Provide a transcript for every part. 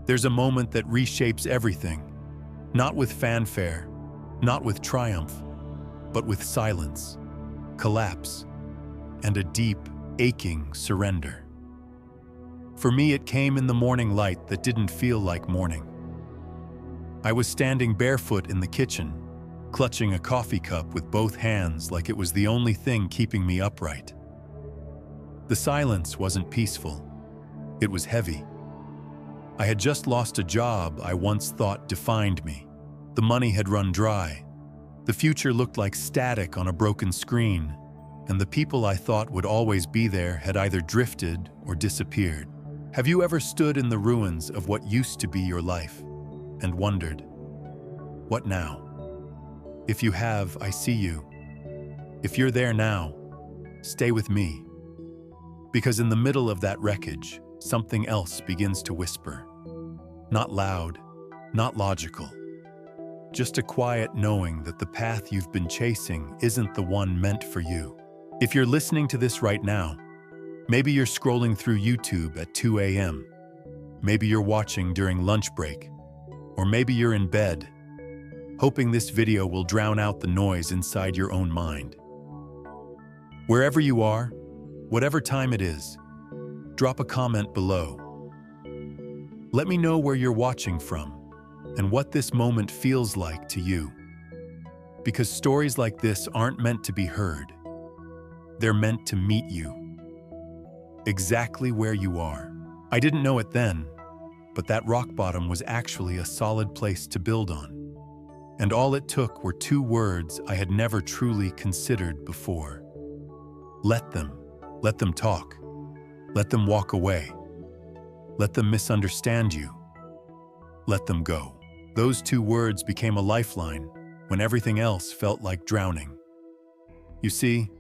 There's a moment that reshapes everything, not with fanfare, not with triumph, but with silence, collapse, and a deep, aching surrender. For me, it came in the morning light that didn't feel like morning. I was standing barefoot in the kitchen, clutching a coffee cup with both hands like it was the only thing keeping me upright. The silence wasn't peaceful. It was heavy. I had just lost a job I once thought defined me. The money had run dry. The future looked like static on a broken screen, and the people I thought would always be there had either drifted or disappeared. Have you ever stood in the ruins of what used to be your life and wondered, what now? If you have, I see you. If you're there now, stay with me. Because in the middle of that wreckage, something else begins to whisper. Not loud, not logical. Just a quiet knowing that the path you've been chasing isn't the one meant for you. If you're listening to this right now, maybe you're scrolling through YouTube at 2 a.m. Maybe you're watching during lunch break. Or maybe you're in bed, hoping this video will drown out the noise inside your own mind. Wherever you are, whatever time it is, drop a comment below. Let me know where you're watching from and what this moment feels like to you. Because stories like this aren't meant to be heard. They're meant to meet you. Exactly where you are. I didn't know it then, but that rock bottom was actually a solid place to build on. And all it took were 2 words I had never truly considered before. Let them talk. Let them walk away. Let them misunderstand you. Let them go. Those 2 words became a lifeline when everything else felt like drowning. You see,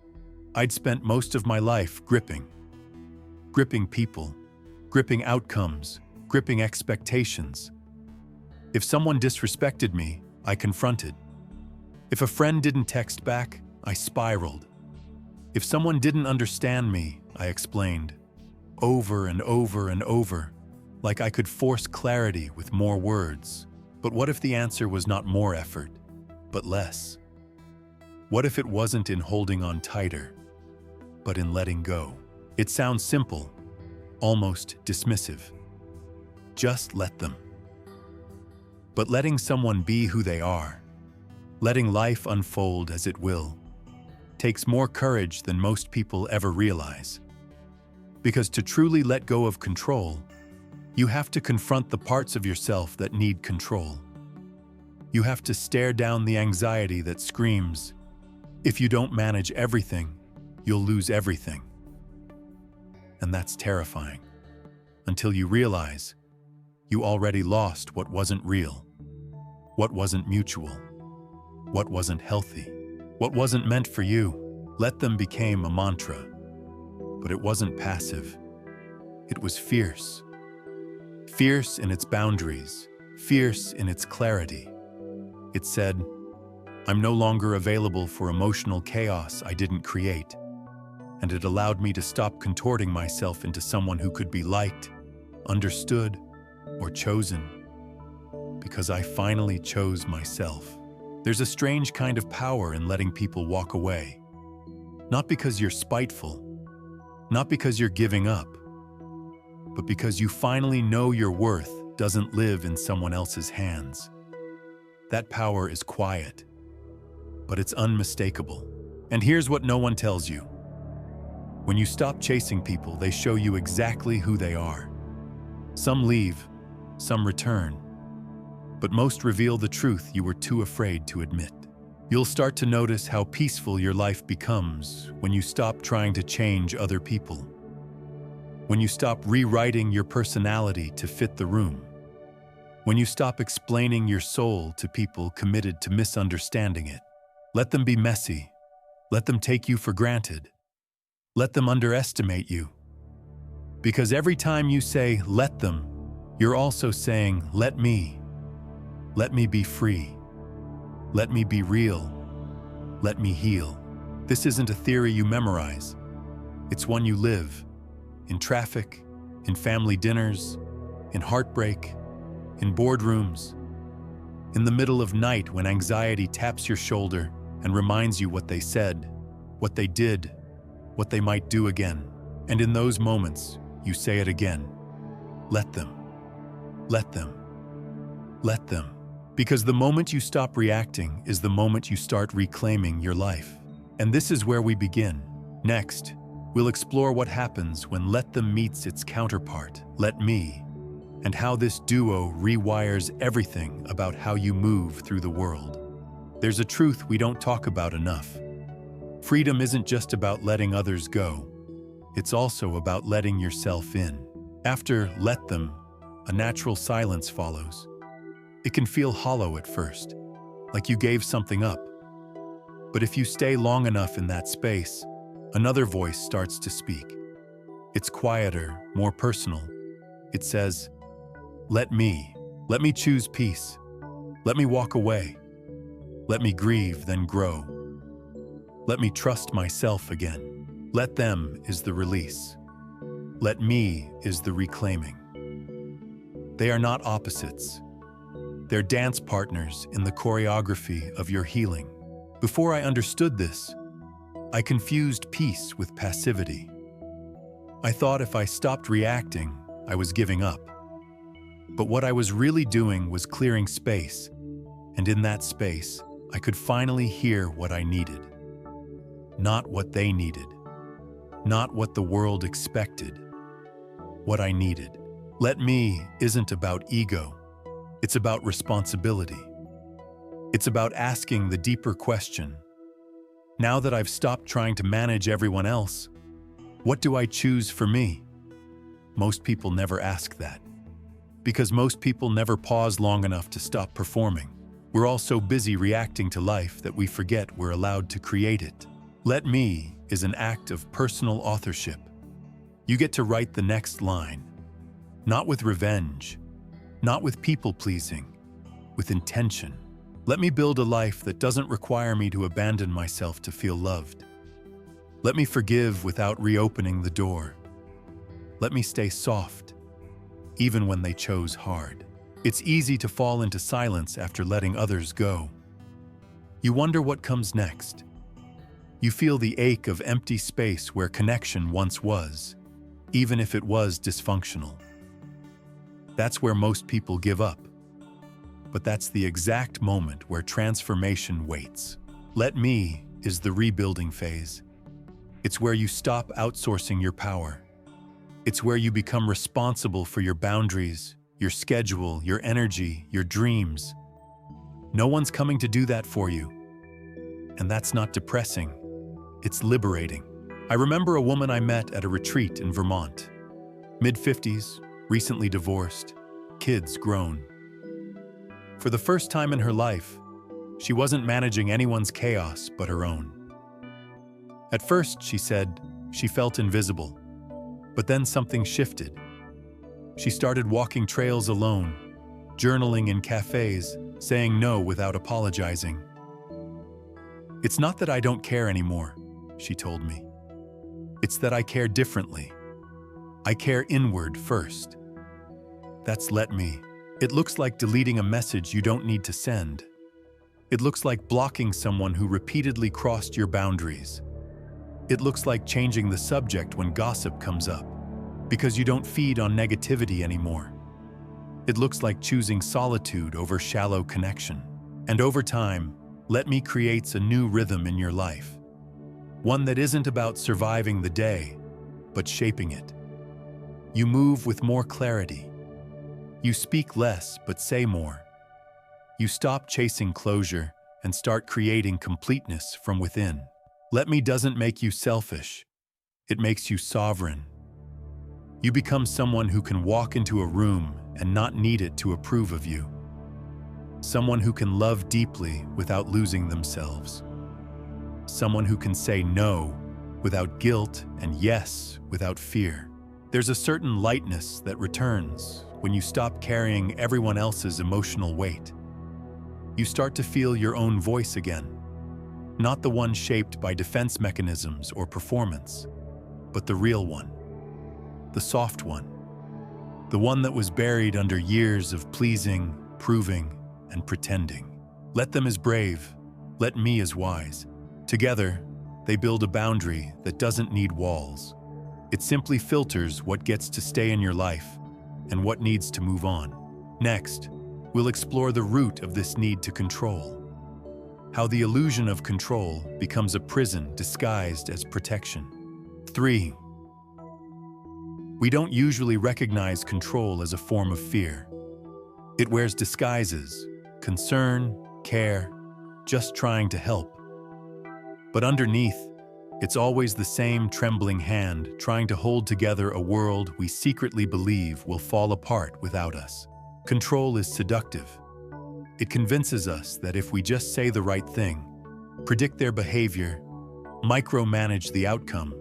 I'd spent most of my life gripping people, gripping outcomes, gripping expectations. If someone disrespected me, I confronted. If a friend didn't text back, I spiraled. If someone didn't understand me, I explained. Over and over and over, like I could force clarity with more words. But what if the answer was not more effort, but less? What if it wasn't in holding on tighter, but in letting go? It sounds simple, almost dismissive. Just let them. But letting someone be who they are, letting life unfold as it will, takes more courage than most people ever realize. Because to truly let go of control, you have to confront the parts of yourself that need control. You have to stare down the anxiety that screams, if you don't manage everything, you'll lose everything. And that's terrifying. Until you realize you already lost what wasn't real, what wasn't mutual, what wasn't healthy, what wasn't meant for you. Let them became a mantra. But it wasn't passive. It was fierce. Fierce in its boundaries, fierce in its clarity. It said, I'm no longer available for emotional chaos I didn't create. And it allowed me to stop contorting myself into someone who could be liked, understood, or chosen. Because I finally chose myself. There's a strange kind of power in letting people walk away. Not because you're spiteful, not because you're giving up, but because you finally know your worth doesn't live in someone else's hands. That power is quiet, but it's unmistakable. And here's what no one tells you. When you stop chasing people, they show you exactly who they are. Some leave, some return, but most reveal the truth you were too afraid to admit. You'll start to notice how peaceful your life becomes when you stop trying to change other people. When you stop rewriting your personality to fit the room. When you stop explaining your soul to people committed to misunderstanding it. Let them be messy. Let them take you for granted. Let them underestimate you. Because every time you say, let them, you're also saying, let me. Let me be free. Let me be real. Let me heal. This isn't a theory you memorize. It's one you live. In traffic, in family dinners, in heartbreak, in boardrooms, in the middle of night when anxiety taps your shoulder and reminds you what they said, what they did, what they might do again. And in those moments, you say it again. Let them. Let them. Let them. Because the moment you stop reacting is the moment you start reclaiming your life. And this is where we begin. Next, we'll explore what happens when let them meets its counterpart, let me, and how this duo rewires everything about how you move through the world. There's a truth we don't talk about enough. Freedom isn't just about letting others go. It's also about letting yourself in. After let them, a natural silence follows. It can feel hollow at first, like you gave something up. But if you stay long enough in that space, another voice starts to speak. It's quieter, more personal. It says, let me choose peace. Let me walk away. Let me grieve, then grow. Let me trust myself again. Let them is the release. Let me is the reclaiming. They are not opposites. They're dance partners in the choreography of your healing. Before I understood this, I confused peace with passivity. I thought if I stopped reacting, I was giving up. But what I was really doing was clearing space, and in that space, I could finally hear what I needed. Not what they needed. Not what the world expected. What I needed. Let me isn't about ego. It's about responsibility. It's about asking the deeper question. Now that I've stopped trying to manage everyone else, what do I choose for me? Most people never ask that. Because most people never pause long enough to stop performing. We're all so busy reacting to life that we forget we're allowed to create it. Let me is an act of personal authorship. You get to write the next line. Not with revenge, not with people-pleasing, with intention. Let me build a life that doesn't require me to abandon myself to feel loved. Let me forgive without reopening the door. Let me stay soft, even when they chose hard. It's easy to fall into silence after letting others go. You wonder what comes next. You feel the ache of empty space where connection once was, even if it was dysfunctional. That's where most people give up. But that's the exact moment where transformation waits. Let me is the rebuilding phase. It's where you stop outsourcing your power. It's where you become responsible for your boundaries, your schedule, your energy, your dreams. No one's coming to do that for you. And that's not depressing. It's liberating. I remember a woman I met at a retreat in Vermont. Mid-50s, recently divorced, kids grown. For the first time in her life, she wasn't managing anyone's chaos but her own. At first, she said, she felt invisible. But then something shifted. She started walking trails alone, journaling in cafes, saying no without apologizing. It's not that I don't care anymore, she told me. It's that I care differently. I care inward first. That's let me. It looks like deleting a message you don't need to send. It looks like blocking someone who repeatedly crossed your boundaries. It looks like changing the subject when gossip comes up, because you don't feed on negativity anymore. It looks like choosing solitude over shallow connection. And over time, let me creates a new rhythm in your life. One that isn't about surviving the day, but shaping it. You move with more clarity. You speak less, but say more. You stop chasing closure and start creating completeness from within. Let me doesn't make you selfish. It makes you sovereign. You become someone who can walk into a room and not need it to approve of you. Someone who can love deeply without losing themselves. Someone who can say no without guilt and yes without fear. There's a certain lightness that returns when you stop carrying everyone else's emotional weight. You start to feel your own voice again, not the one shaped by defense mechanisms or performance, but the real one, the soft one, the one that was buried under years of pleasing, proving, and pretending. Let them as brave, let me as wise. Together, they build a boundary that doesn't need walls. It simply filters what gets to stay in your life and what needs to move on. Next, we'll explore the root of this need to control. How the illusion of control becomes a prison disguised as protection. 3. We don't usually recognize control as a form of fear. It wears disguises: concern, care, just trying to help. But underneath, it's always the same trembling hand trying to hold together a world we secretly believe will fall apart without us. Control is seductive. It convinces us that if we just say the right thing, predict their behavior, micromanage the outcome,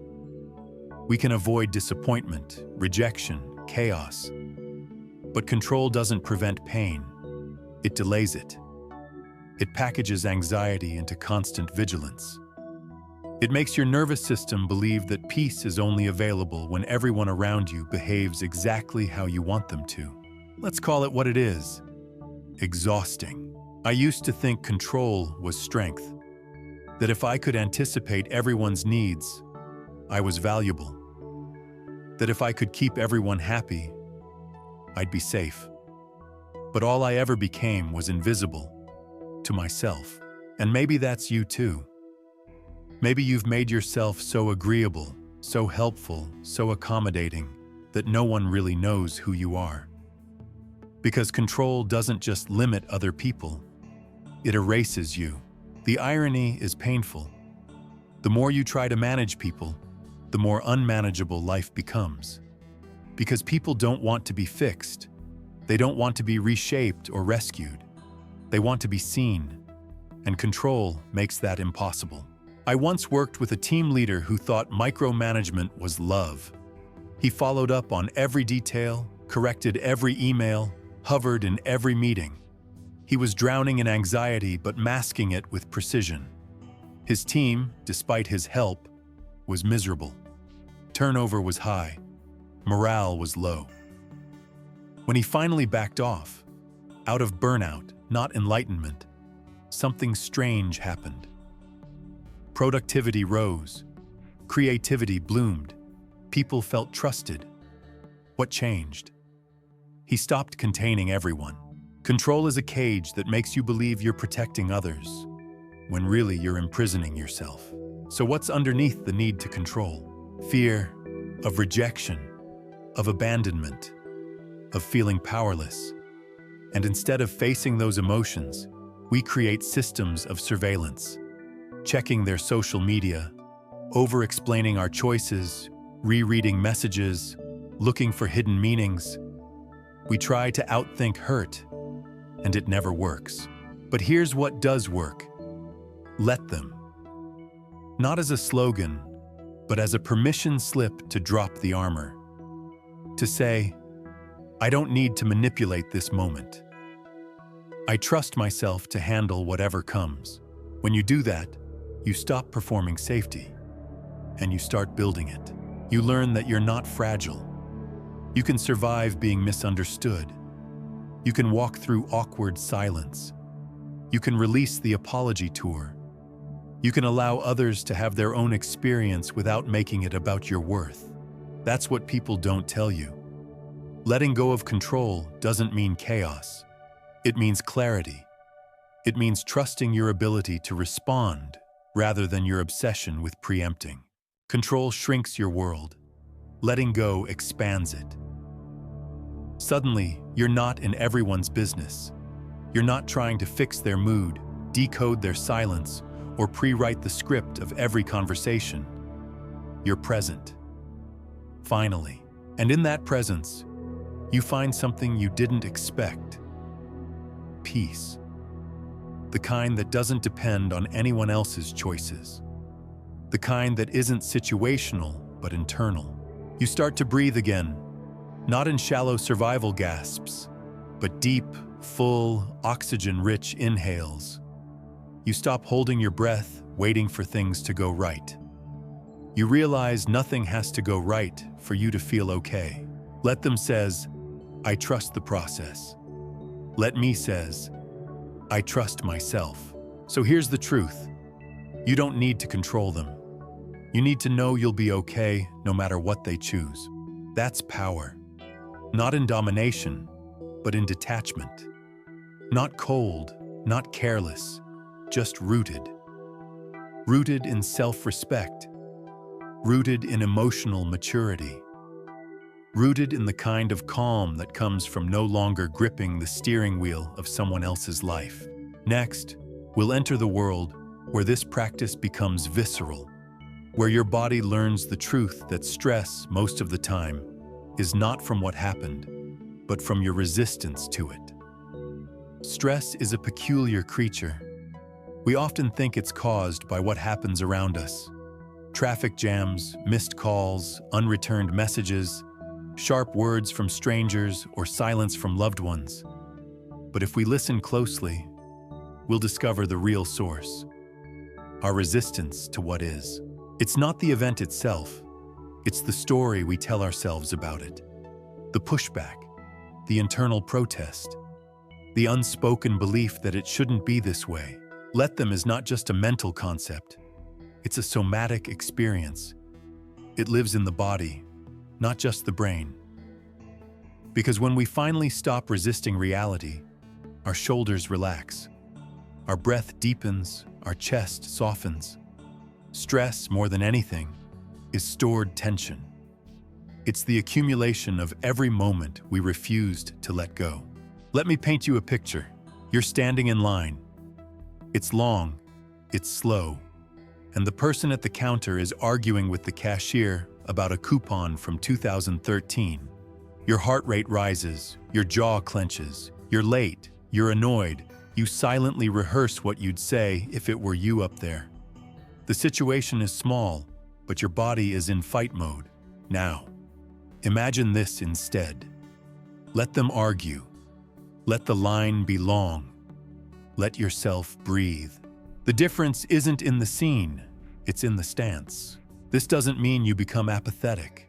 we can avoid disappointment, rejection, chaos. But control doesn't prevent pain. It delays it. It packages anxiety into constant vigilance. It makes your nervous system believe that peace is only available when everyone around you behaves exactly how you want them to. Let's call it what it is: exhausting. I used to think control was strength, that if I could anticipate everyone's needs, I was valuable, that if I could keep everyone happy, I'd be safe. But all I ever became was invisible to myself. And maybe that's you too. Maybe you've made yourself so agreeable, so helpful, so accommodating, that no one really knows who you are. Because control doesn't just limit other people, it erases you. The irony is painful. The more you try to manage people, the more unmanageable life becomes. Because people don't want to be fixed. They don't want to be reshaped or rescued. They want to be seen, and control makes that impossible. I once worked with a team leader who thought micromanagement was love. He followed up on every detail, corrected every email, hovered in every meeting. He was drowning in anxiety but masking it with precision. His team, despite his help, was miserable. Turnover was high. Morale was low. When he finally backed off, out of burnout, not enlightenment, something strange happened. Productivity rose. Creativity bloomed. People felt trusted. What changed? He stopped containing everyone. Control is a cage that makes you believe you're protecting others, when really you're imprisoning yourself. So what's underneath the need to control? Fear of rejection, of abandonment, of feeling powerless. And instead of facing those emotions, we create systems of surveillance, checking their social media, over-explaining our choices, rereading messages, looking for hidden meanings. We try to outthink hurt, and it never works. But here's what does work. Let them. Not as a slogan, but as a permission slip to drop the armor. To say, I don't need to manipulate this moment. I trust myself to handle whatever comes. When you do that, you stop performing safety, and you start building it. You learn that you're not fragile. You can survive being misunderstood. You can walk through awkward silence. You can release the apology tour. You can allow others to have their own experience without making it about your worth. That's what people don't tell you. Letting go of control doesn't mean chaos. It means clarity. It means trusting your ability to respond rather than your obsession with preempting. Control shrinks your world. Letting go expands it. Suddenly, you're not in everyone's business. You're not trying to fix their mood, decode their silence, or pre-write the script of every conversation. You're present. Finally. And in that presence, you find something you didn't expect. Peace. The kind that doesn't depend on anyone else's choices. The kind that isn't situational, but internal. You start to breathe again, not in shallow survival gasps, but deep, full, oxygen-rich inhales. You stop holding your breath, waiting for things to go right. You realize nothing has to go right for you to feel okay. Let them says, I trust the process. Let me says, I trust myself. So here's the truth. You don't need to control them. You need to know you'll be okay no matter what they choose. That's power. Not in domination, but in detachment. Not cold, not careless, just rooted. Rooted in self-respect. Rooted in emotional maturity. Rooted in the kind of calm that comes from no longer gripping the steering wheel of someone else's life. Next, we'll enter the world where this practice becomes visceral, where your body learns the truth that stress, most of the time, is not from what happened, but from your resistance to it. Stress is a peculiar creature. We often think it's caused by what happens around us. Traffic jams, missed calls, unreturned messages, sharp words from strangers, or silence from loved ones. But if we listen closely, we'll discover the real source. Our resistance to what is. It's not the event itself. It's the story we tell ourselves about it. The pushback, the internal protest, the unspoken belief that it shouldn't be this way. Let them is not just a mental concept. It's a somatic experience. It lives in the body, not just the brain. Because when we finally stop resisting reality, our shoulders relax, our breath deepens, our chest softens. Stress, more than anything, is stored tension. It's the accumulation of every moment we refused to let go. Let me paint you a picture. You're standing in line. It's long, it's slow, and the person at the counter is arguing with the cashier about a coupon from 2013. Your heart rate rises, your jaw clenches, you're late, you're annoyed, you silently rehearse what you'd say if it were you up there. The situation is small, but your body is in fight mode. Now, imagine this instead. Let them argue. Let the line be long. Let yourself breathe. The difference isn't in the scene, it's in the stance. This doesn't mean you become apathetic.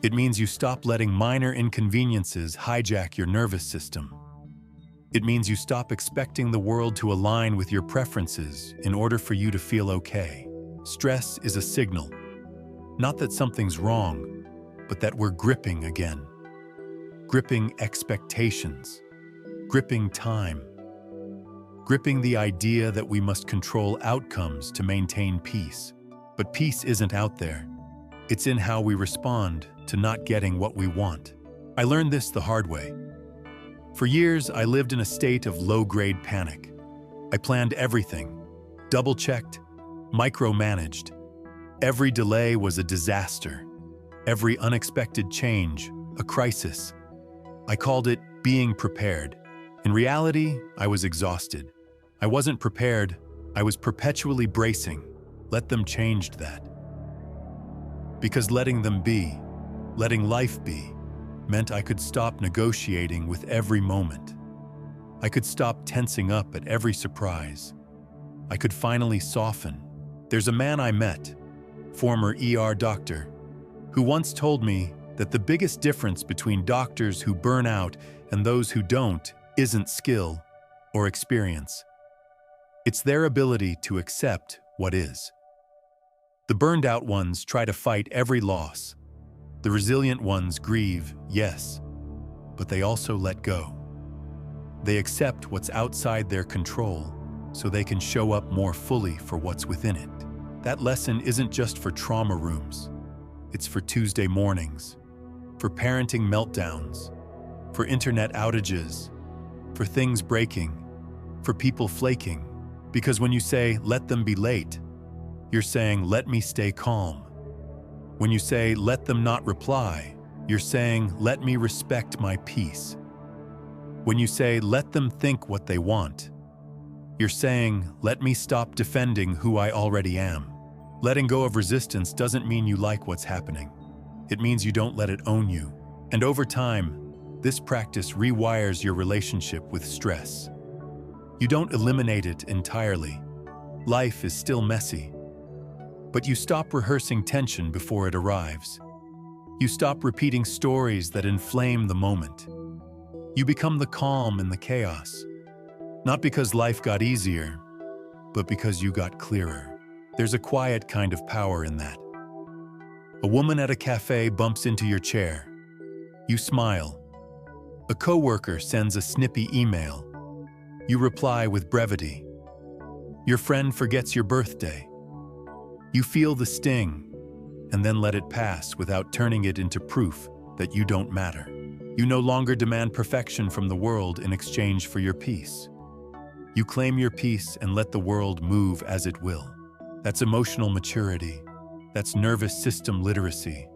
It means you stop letting minor inconveniences hijack your nervous system. It means you stop expecting the world to align with your preferences in order for you to feel okay. Stress is a signal. Not that something's wrong, but that we're gripping again. Gripping expectations. Gripping time. Gripping the idea that we must control outcomes to maintain peace. But peace isn't out there. It's in how we respond to not getting what we want. I learned this the hard way. For years, I lived in a state of low-grade panic. I planned everything, double-checked, micromanaged. Every delay was a disaster. Every unexpected change, a crisis. I called it being prepared. In reality, I was exhausted. I wasn't prepared, I was perpetually bracing. Let them change that. Because letting them be, letting life be, meant I could stop negotiating with every moment. I could stop tensing up at every surprise. I could finally soften. There's a man I met, former ER doctor, who once told me that the biggest difference between doctors who burn out and those who don't isn't skill or experience. It's their ability to accept what is. The burned out ones try to fight every loss. The resilient ones grieve, yes, but they also let go. They accept what's outside their control so they can show up more fully for what's within it. That lesson isn't just for trauma rooms. It's for Tuesday mornings, for parenting meltdowns, for internet outages, for things breaking, for people flaking. Because when you say, let them be late, you're saying, let me stay calm. When you say, let them not reply, you're saying, let me respect my peace. When you say, let them think what they want, you're saying, let me stop defending who I already am. Letting go of resistance doesn't mean you like what's happening. It means you don't let it own you. And over time, this practice rewires your relationship with stress. You don't eliminate it entirely. Life is still messy. But you stop rehearsing tension before it arrives. You stop repeating stories that inflame the moment. You become the calm in the chaos, not because life got easier, but because you got clearer. There's a quiet kind of power in that. A woman at a cafe bumps into your chair. You smile. A coworker sends a snippy email. You reply with brevity. Your friend forgets your birthday. You feel the sting, and then let it pass without turning it into proof that you don't matter. You no longer demand perfection from the world in exchange for your peace. You claim your peace and let the world move as it will. That's emotional maturity. That's nervous system literacy.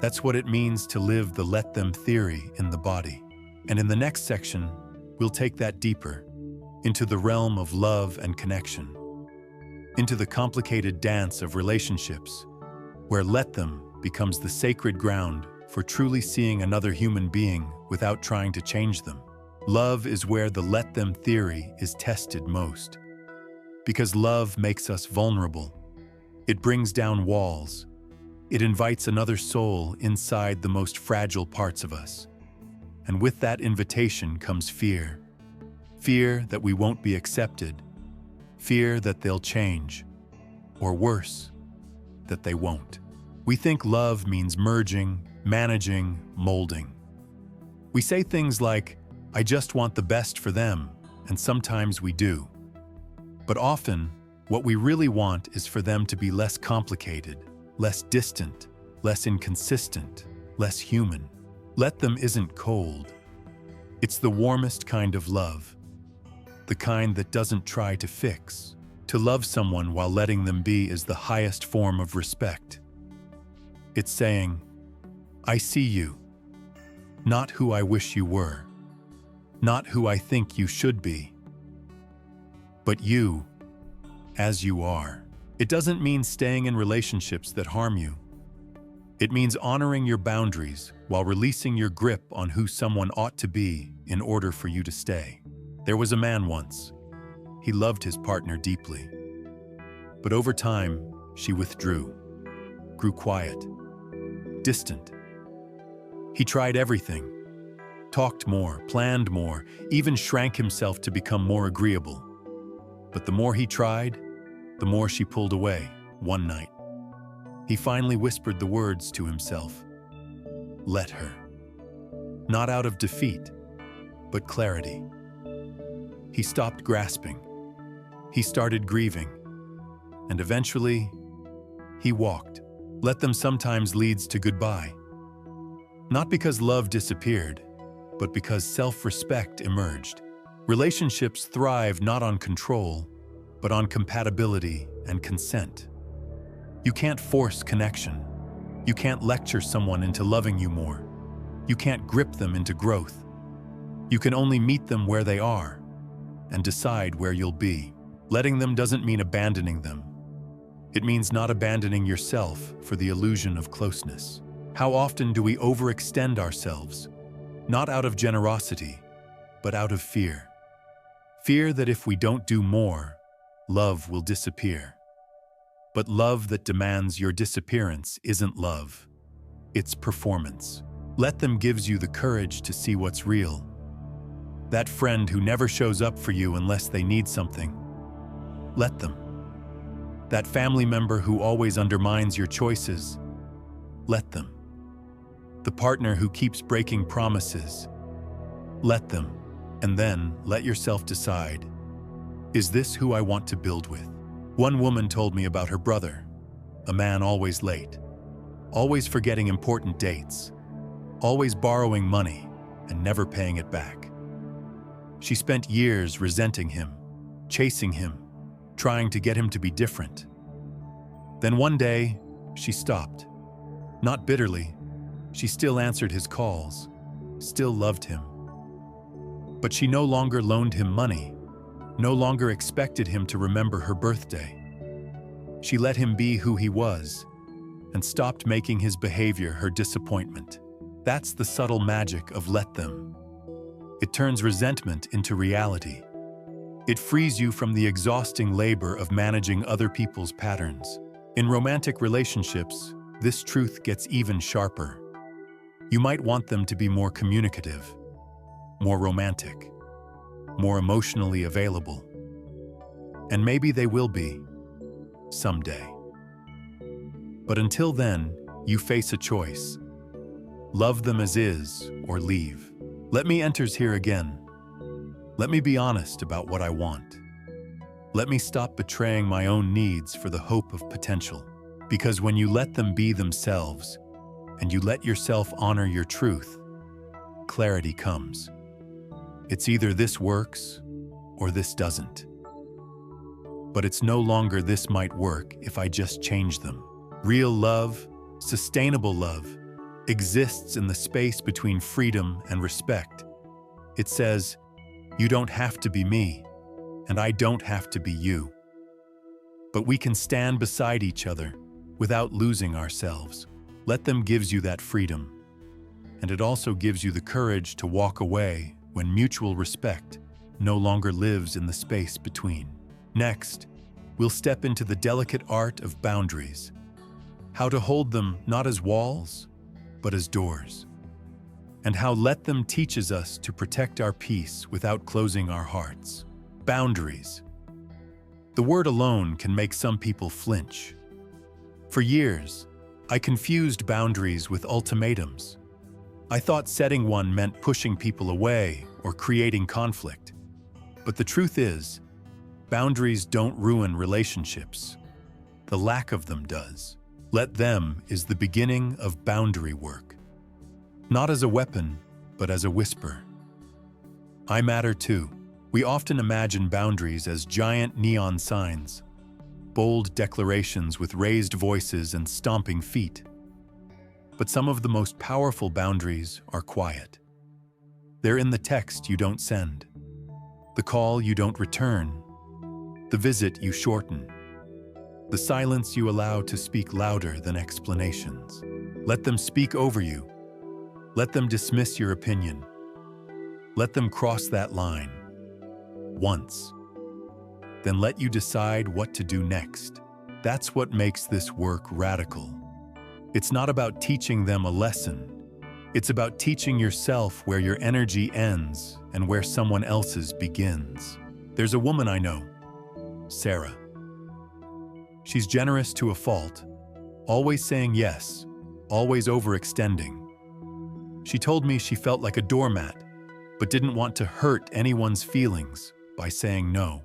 That's what it means to live the let them theory in the body. And in the next section, we'll take that deeper, into the realm of love and connection, into the complicated dance of relationships, where let them becomes the sacred ground for truly seeing another human being without trying to change them. Love is where the let them theory is tested most. Because love makes us vulnerable. It brings down walls. It invites another soul inside the most fragile parts of us. And with that invitation comes fear. Fear that we won't be accepted. Fear that they'll change. Or worse, that they won't. We think love means merging, managing, molding. We say things like, I just want the best for them, and sometimes we do. But often, what we really want is for them to be less complicated, less distant, less inconsistent, less human. Let them isn't cold. It's the warmest kind of love. The kind that doesn't try to fix. To love someone while letting them be is the highest form of respect. It's saying, I see you, not who I wish you were, not who I think you should be, but you, as you are. It doesn't mean staying in relationships that harm you. It means honoring your boundaries while releasing your grip on who someone ought to be in order for you to stay. There was a man once. He loved his partner deeply. But over time, she withdrew, grew quiet, distant. He tried everything, talked more, planned more, even shrank himself to become more agreeable. But the more he tried, the more she pulled away. One night, he finally whispered the words to himself, let her. Not out of defeat, but clarity. He stopped grasping. He started grieving. And eventually, he walked. Let them sometimes leads to goodbye. Not because love disappeared, but because self-respect emerged. Relationships thrive not on control, but on compatibility and consent. You can't force connection. You can't lecture someone into loving you more. You can't grip them into growth. You can only meet them where they are and decide where you'll be. Letting them doesn't mean abandoning them. It means not abandoning yourself for the illusion of closeness. How often do we overextend ourselves, not out of generosity, but out of fear? Fear that if we don't do more, love will disappear. But love that demands your disappearance isn't love. It's performance. Let them gives you the courage to see what's real. That friend who never shows up for you unless they need something. Let them. That family member who always undermines your choices. Let them. The partner who keeps breaking promises. Let them. And then let yourself decide, is this who I want to build with? One woman told me about her brother, a man always late, always forgetting important dates, always borrowing money and never paying it back. She spent years resenting him, chasing him, trying to get him to be different. Then one day, she stopped. Not bitterly, she still answered his calls, still loved him. But she no longer loaned him money, no longer expected him to remember her birthday. She let him be who he was and stopped making his behavior her disappointment. That's the subtle magic of let them. It turns resentment into reality. It frees you from the exhausting labor of managing other people's patterns. In romantic relationships, this truth gets even sharper. You might want them to be more communicative. more romantic, more emotionally available. And maybe they will be, someday. But until then, you face a choice. Love them as is, or leave. Let me enters here again. Let me be honest about what I want. Let me stop betraying my own needs for the hope of potential. Because when you let them be themselves, and you let yourself honor your truth, clarity comes. It's either this works, or this doesn't. But it's no longer this might work if I just change them. Real love, sustainable love, exists in the space between freedom and respect. It says, you don't have to be me, and I don't have to be you. But we can stand beside each other without losing ourselves. Let them gives you that freedom. And it also gives you the courage to walk away when mutual respect no longer lives in the space between. Next, we'll step into the delicate art of boundaries. How to hold them not as walls, but as doors. And how let them teaches us to protect our peace without closing our hearts. Boundaries. The word alone can make some people flinch. For years, I confused boundaries with ultimatums. I thought setting one meant pushing people away or creating conflict. But the truth is, boundaries don't ruin relationships. The lack of them does. Let them is the beginning of boundary work. Not as a weapon, but as a whisper. I matter too. We often imagine boundaries as giant neon signs, bold declarations with raised voices and stomping feet. But some of the most powerful boundaries are quiet. They're in the text you don't send, the call you don't return, the visit you shorten, the silence you allow to speak louder than explanations. Let them speak over you. Let them dismiss your opinion. Let them cross that line once. Then let you decide what to do next. That's what makes this work radical. It's not about teaching them a lesson. It's about teaching yourself where your energy ends and where someone else's begins. There's a woman I know, Sarah. She's generous to a fault, always saying yes, always overextending. She told me she felt like a doormat, but didn't want to hurt anyone's feelings by saying no.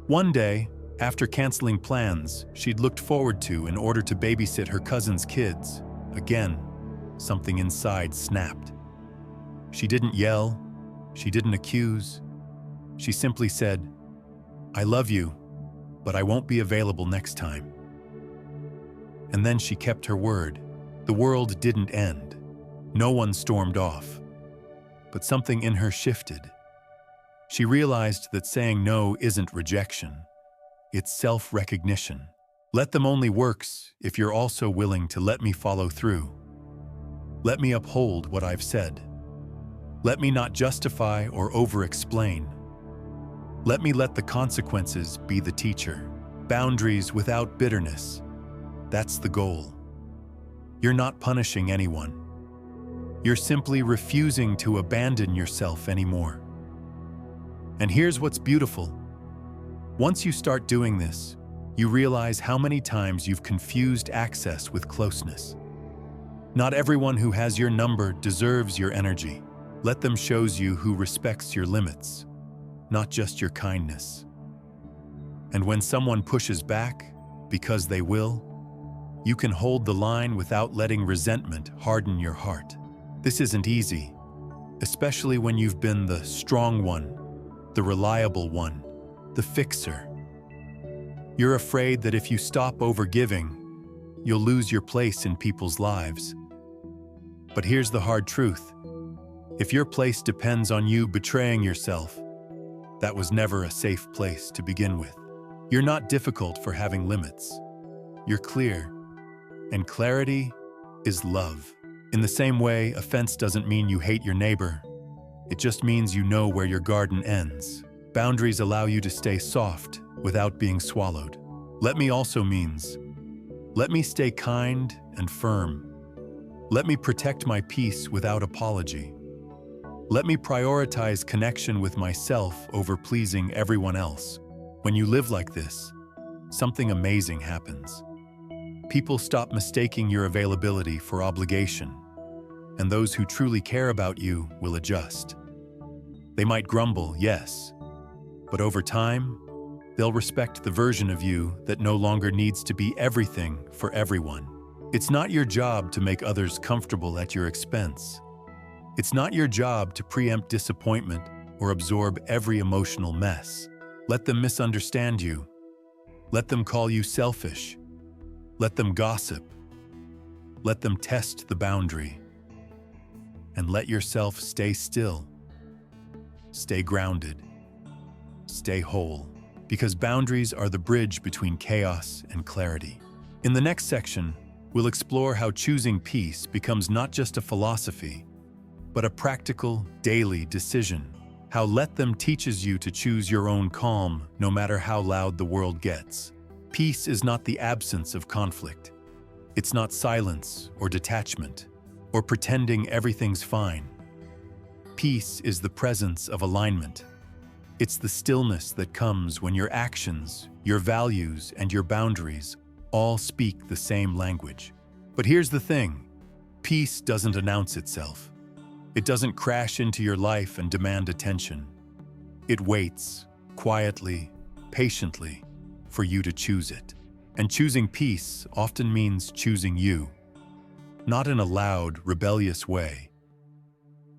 One day, after canceling plans she'd looked forward to in order to babysit her cousin's kids, again, something inside snapped. She didn't yell, she didn't accuse. She simply said, "I love you, but I won't be available next time." And then she kept her word. The world didn't end. No one stormed off. But something in her shifted. She realized that saying no isn't rejection. It's self-recognition. Let them only works if you're also willing to let me follow through. Let me uphold what I've said. Let me not justify or over-explain. Let me let the consequences be the teacher. Boundaries without bitterness. That's the goal. You're not punishing anyone. You're simply refusing to abandon yourself anymore. And here's what's beautiful. Once you start doing this, you realize how many times you've confused access with closeness. Not everyone who has your number deserves your energy. Let them shows you who respects your limits, not just your kindness. And when someone pushes back, because they will, you can hold the line without letting resentment harden your heart. This isn't easy, especially when you've been the strong one, the reliable one, the fixer. You're afraid that if you stop overgiving, you'll lose your place in people's lives. But here's the hard truth. If your place depends on you betraying yourself, that was never a safe place to begin with. You're not difficult for having limits. You're clear. And clarity is love. In the same way, a fence doesn't mean you hate your neighbor. It just means you know where your garden ends. Boundaries allow you to stay soft without being swallowed. Let me also means, let me stay kind and firm. Let me protect my peace without apology. Let me prioritize connection with myself over pleasing everyone else. When you live like this, something amazing happens. People stop mistaking your availability for obligation, and those who truly care about you will adjust. They might grumble, yes, but over time, they'll respect the version of you that no longer needs to be everything for everyone. It's not your job to make others comfortable at your expense. It's not your job to preempt disappointment or absorb every emotional mess. Let them misunderstand you. Let them call you selfish. Let them gossip. Let them test the boundary. And let yourself stay still. Stay grounded. Stay whole. Because boundaries are the bridge between chaos and clarity. In the next section, we'll explore how choosing peace becomes not just a philosophy, but a practical, daily decision. How Let Them teaches you to choose your own calm, no matter how loud the world gets. Peace is not the absence of conflict. It's not silence or detachment, or pretending everything's fine. Peace is the presence of alignment. It's the stillness that comes when your actions, your values, and your boundaries all speak the same language. But here's the thing: peace doesn't announce itself. It doesn't crash into your life and demand attention. It waits, quietly, patiently, for you to choose it. And choosing peace often means choosing you. Not in a loud, rebellious way,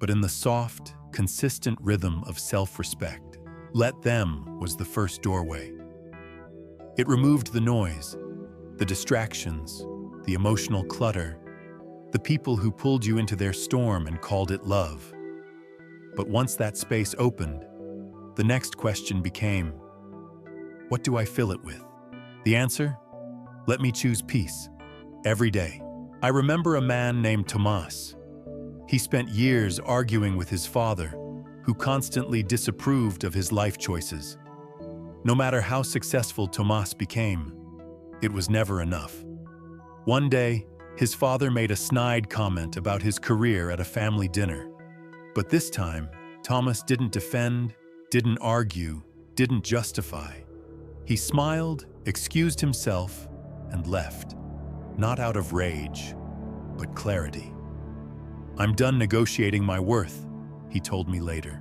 but in the soft, consistent rhythm of self-respect. Let Them was the first doorway. It removed the noise, the distractions, the emotional clutter, the people who pulled you into their storm and called it love. But once that space opened, the next question became, what do I fill it with? The answer? Let me choose peace. Every day. I remember a man named Tomas. He spent years arguing with his father, who constantly disapproved of his life choices. No matter how successful Tomas became, it was never enough. One day, his father made a snide comment about his career at a family dinner. But this time, Thomas didn't defend, didn't argue, didn't justify. He smiled, excused himself, and left. Not out of rage, but clarity. I'm done negotiating my worth, he told me later.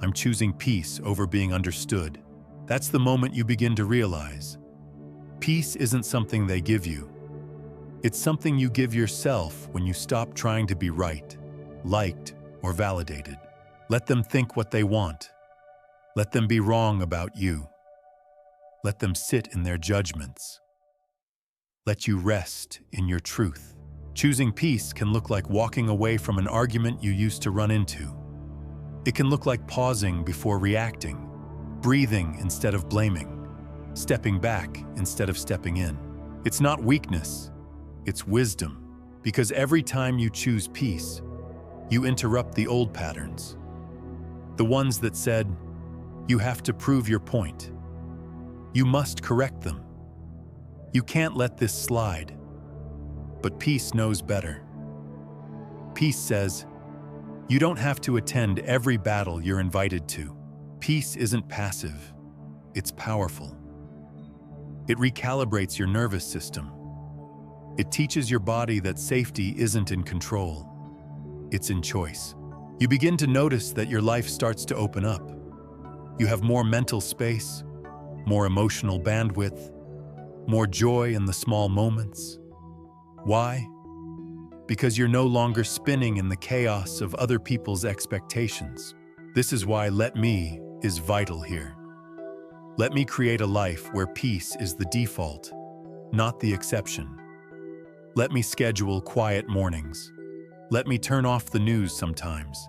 I'm choosing peace over being understood. That's the moment you begin to realize. Peace isn't something they give you. It's something you give yourself when you stop trying to be right, liked, or validated. Let them think what they want. Let them be wrong about you. Let them sit in their judgments. Let you rest in your truth. Choosing peace can look like walking away from an argument you used to run into. It can look like pausing before reacting, breathing instead of blaming, stepping back instead of stepping in. It's not weakness, it's wisdom, because every time you choose peace, you interrupt the old patterns. The ones that said, you have to prove your point. You must correct them. You can't let this slide. But peace knows better. Peace says, you don't have to attend every battle you're invited to. Peace isn't passive, it's powerful. It recalibrates your nervous system. It teaches your body that safety isn't in control, it's in choice. You begin to notice that your life starts to open up. You have more mental space, more emotional bandwidth, more joy in the small moments. Why? Because you're no longer spinning in the chaos of other people's expectations. This is why Let Me is vital here. Let me create a life where peace is the default, not the exception. Let me schedule quiet mornings. Let me turn off the news sometimes.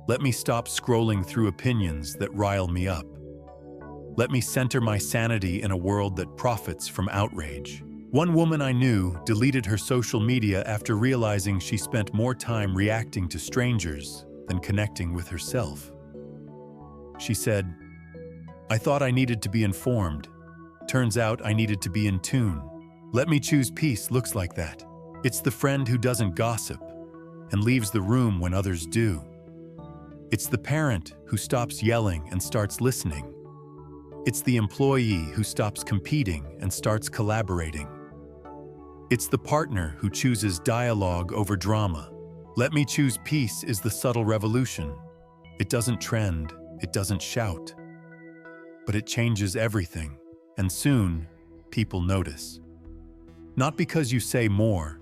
Let me stop scrolling through opinions that rile me up. Let me center my sanity in a world that profits from outrage. One woman I knew deleted her social media after realizing she spent more time reacting to strangers than connecting with herself. She said, I thought I needed to be informed. Turns out I needed to be in tune. Let me choose peace looks like that. It's the friend who doesn't gossip and leaves the room when others do. It's the parent who stops yelling and starts listening. It's the employee who stops competing and starts collaborating. It's the partner who chooses dialogue over drama. Let me choose peace is the subtle revolution. It doesn't trend, it doesn't shout, but it changes everything, and soon, people notice. Not because you say more,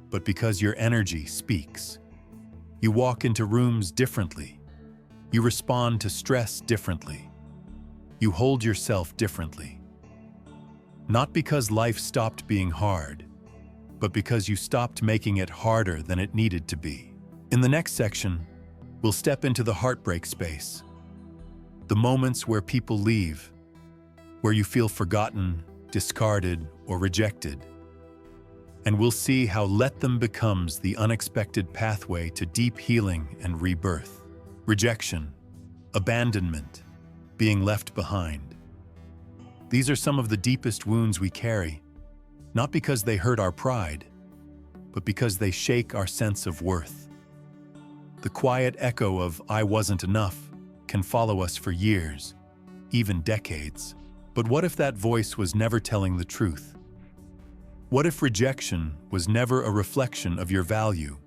but because your energy speaks. You walk into rooms differently. You respond to stress differently. You hold yourself differently. Not because life stopped being hard, but because you stopped making it harder than it needed to be. In the next section, we'll step into the heartbreak space. The moments where people leave, where you feel forgotten, discarded, or rejected. And we'll see how let them becomes the unexpected pathway to deep healing and rebirth. Rejection, abandonment, being left behind. These are some of the deepest wounds we carry, not because they hurt our pride, but because they shake our sense of worth. The quiet echo of "I wasn't enough" can follow us for years, even decades. But what if that voice was never telling the truth? What if rejection was never a reflection of your value,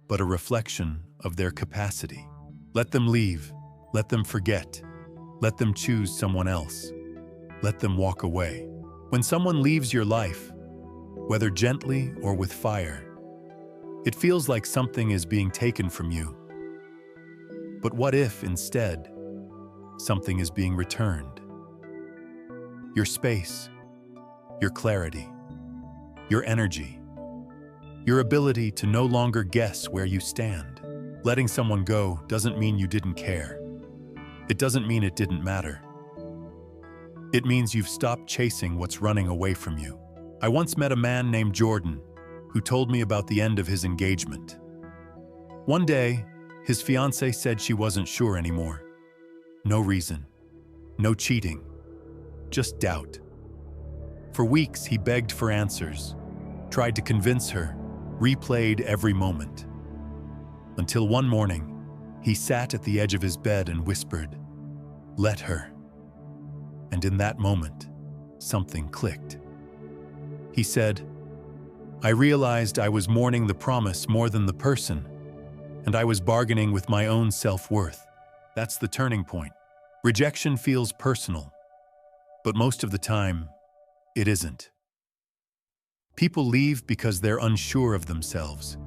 but a reflection of their capacity? Let them leave, let them forget, let them choose someone else, let them walk away. When someone leaves your life, whether gently or with fire, it feels like something is being taken from you. But what if, instead, something is being returned? Your space, your clarity, your energy, your ability to no longer guess where you stand. Letting someone go doesn't mean you didn't care. It doesn't mean it didn't matter. It means you've stopped chasing what's running away from you. I once met a man named Jordan who told me about the end of his engagement. One day, his fiancée said she wasn't sure anymore. No reason, no cheating, just doubt. For weeks, he begged for answers, tried to convince her, replayed every moment. Until one morning, he sat at the edge of his bed and whispered, "Let her." And in that moment, something clicked. He said, "I realized I was mourning the promise more than the person, and I was bargaining with my own self-worth." That's the turning point. Rejection feels personal, but most of the time, it isn't. People leave because they're unsure of themselves,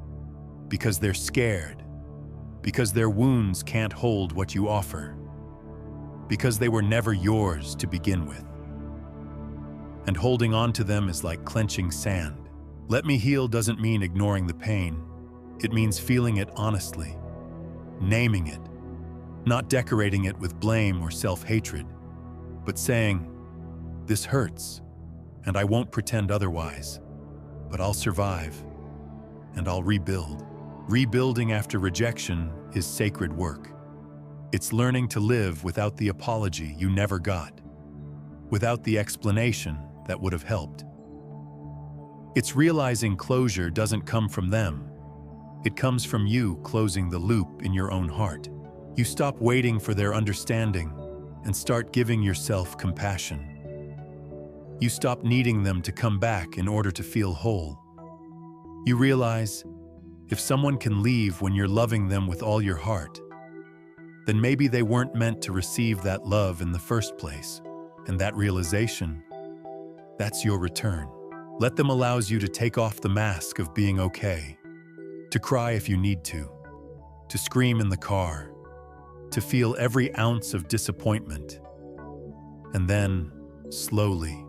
because they're scared, because their wounds can't hold what you offer, because they were never yours to begin with. And holding on to them is like clenching sand. Let me heal doesn't mean ignoring the pain. It means feeling it honestly, naming it, not decorating it with blame or self-hatred, but saying, "This hurts, and I won't pretend otherwise, but I'll survive, and I'll rebuild." Rebuilding after rejection is sacred work. It's learning to live without the apology you never got, without the explanation that would have helped. It's realizing closure doesn't come from them. It comes from you closing the loop in your own heart. You stop waiting for their understanding and start giving yourself compassion. You stop needing them to come back in order to feel whole. You realize, if someone can leave when you're loving them with all your heart, then maybe they weren't meant to receive that love in the first place. And that realization, that's your return. Let them allows you to take off the mask of being okay, to cry if you need to scream in the car, to feel every ounce of disappointment, and then, slowly,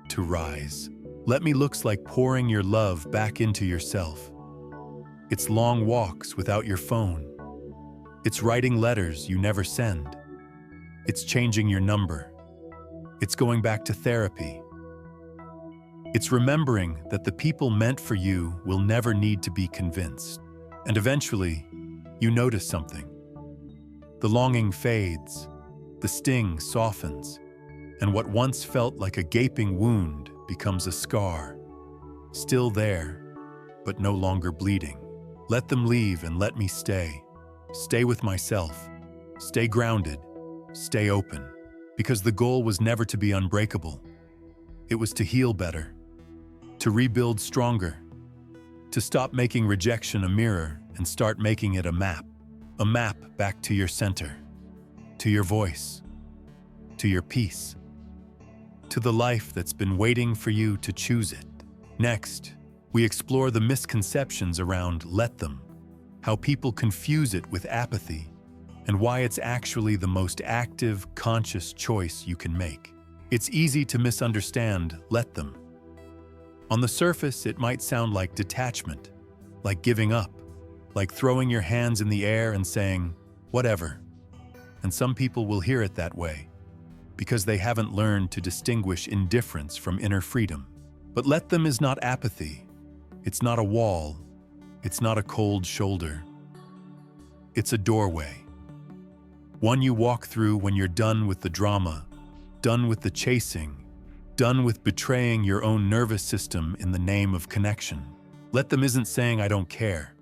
to rise. Let me looks like pouring your love back into yourself. It's long walks without your phone. It's writing letters you never send. It's changing your number. It's going back to therapy. It's remembering that the people meant for you will never need to be convinced. And eventually, you notice something. The longing fades, the sting softens, and what once felt like a gaping wound becomes a scar, still there, but no longer bleeding. Let them leave and let me stay. stay with myself, stay grounded, stay open. Because the goal was never to be unbreakable. It was to heal better, to rebuild stronger, to stop making rejection a mirror and start making it a map back to your center, to your voice, to your peace, to the life that's been waiting for you to choose it. Next, we explore the misconceptions around let them, how people confuse it with apathy, and why it's actually the most active, conscious choice you can make. It's easy to misunderstand let them. On the surface, it might sound like detachment, like giving up, like throwing your hands in the air and saying, whatever. And some people will hear it that way, because they haven't learned to distinguish indifference from inner freedom. But let them is not apathy. It's not a wall. It's not a cold shoulder. It's a doorway. One you walk through when you're done with the drama, done with the chasing, done with betraying your own nervous system in the name of connection. Let them isn't saying I don't care.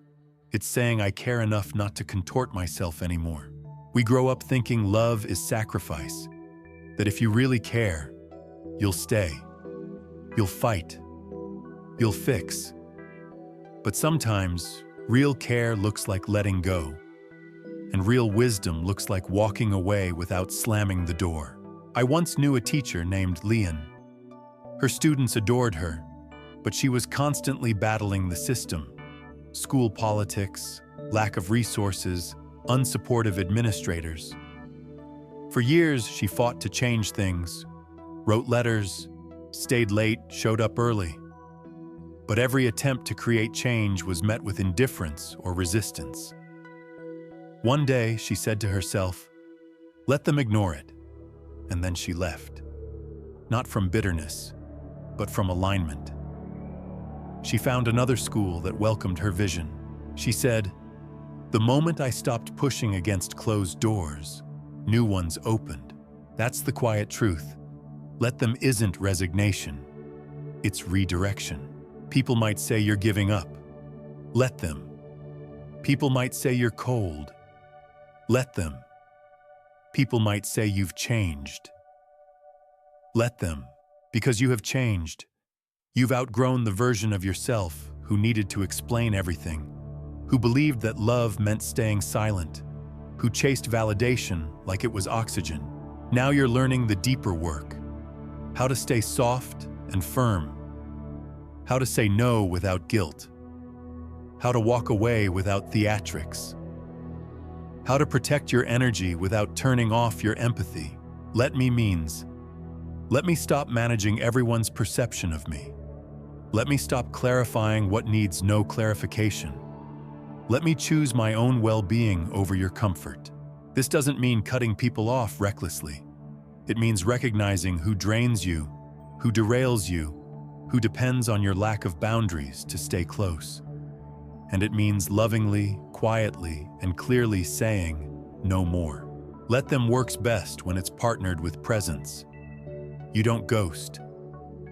It's saying I care enough not to contort myself anymore. We grow up thinking love is sacrifice, that if you really care, you'll stay, you'll fight, you'll fix. But sometimes, real care looks like letting go, and real wisdom looks like walking away without slamming the door. I once knew a teacher named Leon. Her students adored her, but she was constantly battling the system. School politics, lack of resources, unsupportive administrators. For years, she fought to change things, wrote letters, stayed late, showed up early. But every attempt to create change was met with indifference or resistance. One day, she said to herself, let them ignore it. And then she left. Not from bitterness, but from alignment. She found another school that welcomed her vision. She said, the moment I stopped pushing against closed doors, new ones opened. That's the quiet truth. Let them isn't resignation. It's redirection. People might say you're giving up. Let them. People might say you're cold. Let them. People might say you've changed. Let them. Because you have changed. You've outgrown the version of yourself who needed to explain everything, who believed that love meant staying silent, who chased validation like it was oxygen. Now you're learning the deeper work. How to stay soft and firm. How to say no without guilt. How to walk away without theatrics. How to protect your energy without turning off your empathy. Let me means, let me stop managing everyone's perception of me. Let me stop clarifying what needs no clarification. Let me choose my own well-being over your comfort. This doesn't mean cutting people off recklessly. It means recognizing who drains you, who derails you, who depends on your lack of boundaries to stay close. And it means lovingly, quietly, and clearly saying, no more. Let them works best when it's partnered with presence. You don't ghost.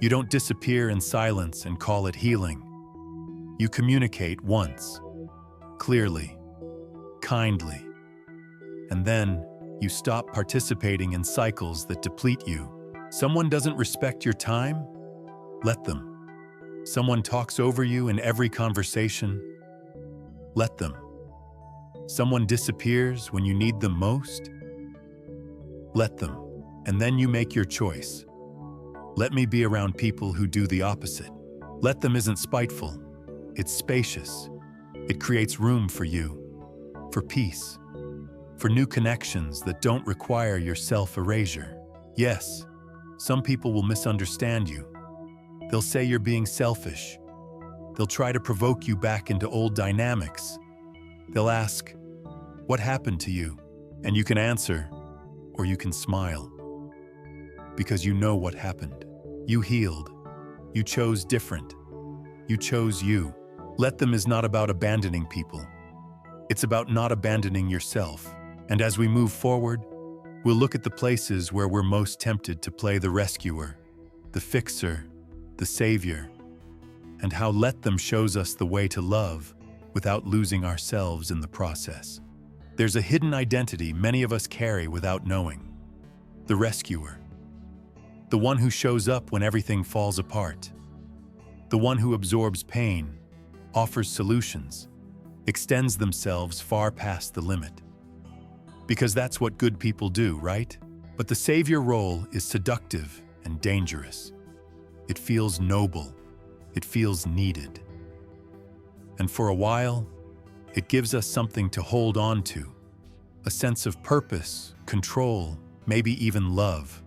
You don't disappear in silence and call it healing. You communicate once, clearly, kindly, and then you stop participating in cycles that deplete you. Someone doesn't respect your time? Let them. Someone talks over you in every conversation? Let them. Someone disappears when you need them most? Let them. And then you make your choice. Let me be around people who do the opposite. Let them isn't spiteful. It's spacious. It creates room for you, for peace, for new connections that don't require your self-erasure. Yes, some people will misunderstand you. They'll say you're being selfish. They'll try to provoke you back into old dynamics. They'll ask, what happened to you? And you can answer, or you can smile. Because you know what happened. You healed. You chose different. You chose you. Let them is not about abandoning people. It's about not abandoning yourself. And as we move forward, we'll look at the places where we're most tempted to play the rescuer, the fixer, the savior, and how let them shows us the way to love without losing ourselves in the process. There's a hidden identity many of us carry without knowing. The rescuer. The one who shows up when everything falls apart. The one who absorbs pain, offers solutions, extends themselves far past the limit. Because that's what good people do, right? But the savior role is seductive and dangerous. It feels noble. It feels needed. And for a while, it gives us something to hold on to, a sense of purpose, control, maybe even love.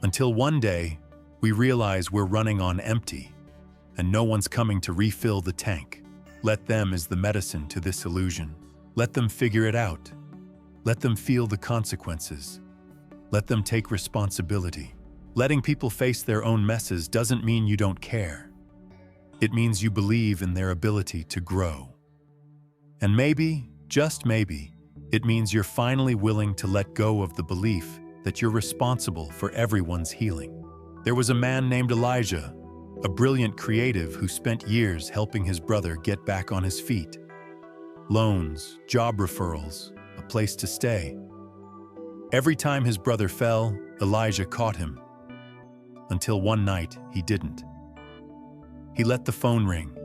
Until one day, we realize we're running on empty, and no one's coming to refill the tank. Let them is the medicine to this illusion. Let them figure it out. Let them feel the consequences. Let them take responsibility. Letting people face their own messes doesn't mean you don't care. It means you believe in their ability to grow. And maybe, just maybe, it means you're finally willing to let go of the belief that you're responsible for everyone's healing. There was a man named Elijah, a brilliant creative who spent years helping his brother get back on his feet. Loans, job referrals, a place to stay. Every time his brother fell, Elijah caught him. Until one night, he didn't. He let the phone ring.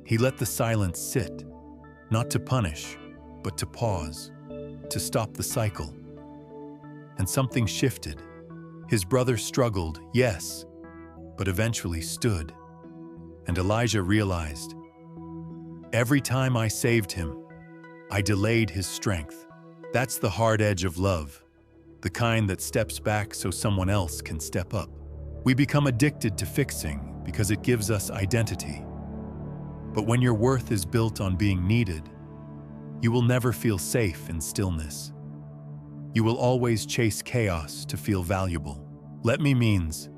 He let the silence sit, not to punish, but to pause, to stop the cycle. And something shifted. His brother struggled, yes, but eventually stood. And Elijah realized, every time I saved him, I delayed his strength. That's the hard edge of love, the kind that steps back so someone else can step up. We become addicted to fixing because it gives us identity. But when your worth is built on being needed, you will never feel safe in stillness. You will always chase chaos to feel valuable. Let me means,